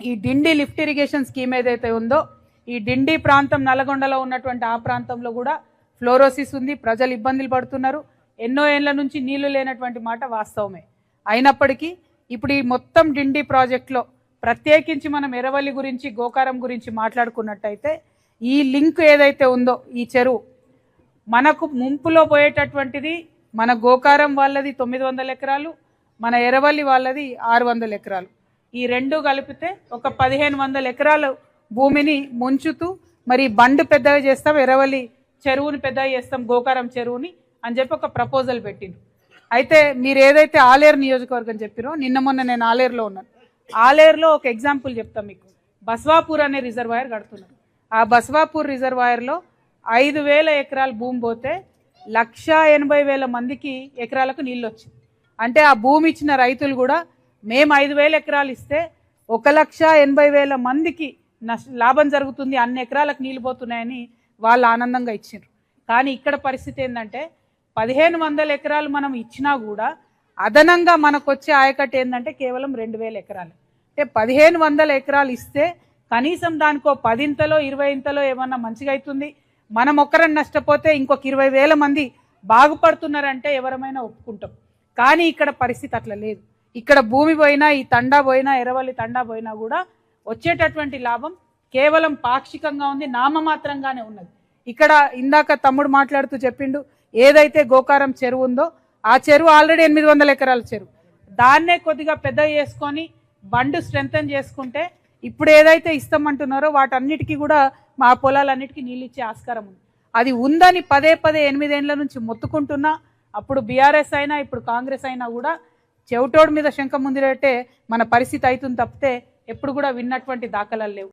ఈ డిండి lift irrigation scheme ఏదైతే ఉందో ఈ డిండి ప్రాంతం నల్గొండలో ఉన్నటువంటి ఆ ప్రాంతంలో కూడా ఫ్లోరోసిస్ ఉంది, ప్రజలు ఇబ్బందులు పడుతున్నారు. ఎన్నో ఏళ్ల నుంచి నీళ్లు లేనటువంటి మాట వాస్తవమే. అయినప్పటికీ ఇప్పుడు ఈ మొత్తం డిండి ప్రాజెక్టులో ప్రత్యేకించి మనం ఎర్రవల్లి గురించి గోకారం గురించి మాట్లాడుకున్నట్టయితే ఈ లింక్ ఏదైతే ఉందో ఈ చెరువు మనకు ముంపులో పోయేటటువంటిది మన గోకారం వాళ్ళది 900 ఎకరాలు, మన ఎర్రవల్లి వాళ్ళది 600 ఎకరాలు. ఈ రెండు కలిపితే ఒక 1500 ఎకరాలు భూమిని ముంచుతూ మరి బండ్ పెద్దగా చేస్తాం, ఎర్రవల్లి చెరువుని పెద్దగా చేస్తాం, గోకారం చెరువుని అని చెప్పి ఒక ప్రపోజల్ పెట్టిండ్రు. అయితే మీరు ఏదైతే ఆలేరు నియోజకవర్గం చెప్పారో నిన్న మొన్న నేను ఆలేరులో ఉన్నాను. ఆలేరులో ఒక ఎగ్జాంపుల్ చెప్తాం మీకు. బస్వాపూర్ అనే రిజర్వాయర్ కడుతున్నారు. ఆ బస్వాపూర్ రిజర్వాయర్లో 5000 ఎకరాల భూమి పోతే 1,80,000 మందికి ఎకరాలకు నీళ్ళు వచ్చింది. అంటే ఆ భూమి ఇచ్చిన రైతులు కూడా మేము 5000 ఎకరాలు ఇస్తే 1,80,000 మందికి లాభం జరుగుతుంది, అన్ని ఎకరాలకు నీళ్ళు పోతున్నాయని వాళ్ళు ఆనందంగా ఇచ్చిండ్రు. కానీ ఇక్కడ పరిస్థితి ఏంటంటే 1500 ఎకరాలు మనం ఇచ్చినా కూడా అదనంగా మనకు వచ్చే ఆయకట్టు ఏంటంటే కేవలం 2000 ఎకరాలు. అంటే 1500 ఎకరాలు ఇస్తే కనీసం దానికో 10 ఇంతలో 20 ఇంతలో ఏమన్నా మంచిగా అవుతుంది. మనం ఒక్కరని నష్టపోతే ఇంకొక 20,000 మంది బాగుపడుతున్నారంటే ఎవరమైనా ఒప్పుకుంటాం. కానీ ఇక్కడ పరిస్థితి అట్లా లేదు. ఇక్కడ భూమి పోయినా, ఈ తండా పోయినా, ఎర్రవల్లి తండా పోయినా కూడా వచ్చేటటువంటి లాభం కేవలం పాక్షికంగా ఉంది, నామమాత్రంగానే ఉన్నది. ఇక్కడ ఇందాక తమ్ముడు మాట్లాడుతూ చెప్పిండు, ఏదైతే గోకారం చెరువు ఉందో ఆ చెరువు ఆల్రెడీ 800 ఎకరాల చెరువు, దాన్నే కొద్దిగా పెద్ద చేసుకొని బండు స్ట్రెంథన్ చేసుకుంటే ఇప్పుడు ఏదైతే ఇస్తామంటున్నారో వాటన్నిటికీ కూడా మా పొలాలన్నిటికీ నీళ్ళు ఇచ్చే ఆస్కారం ఉంది. అది ఉందని పదే 8 ఏళ్ల నుంచి మొత్తుకుంటున్నా, అప్పుడు బీఆర్ఎస్ అయినా ఇప్పుడు కాంగ్రెస్ అయినా కూడా చెవిటోడు మీద శంఖం ముందిరట్టే మన పరిస్థితి అవుతుంది తప్పితే ఎప్పుడు కూడా విన్నటువంటి దాఖలాలు లేవు.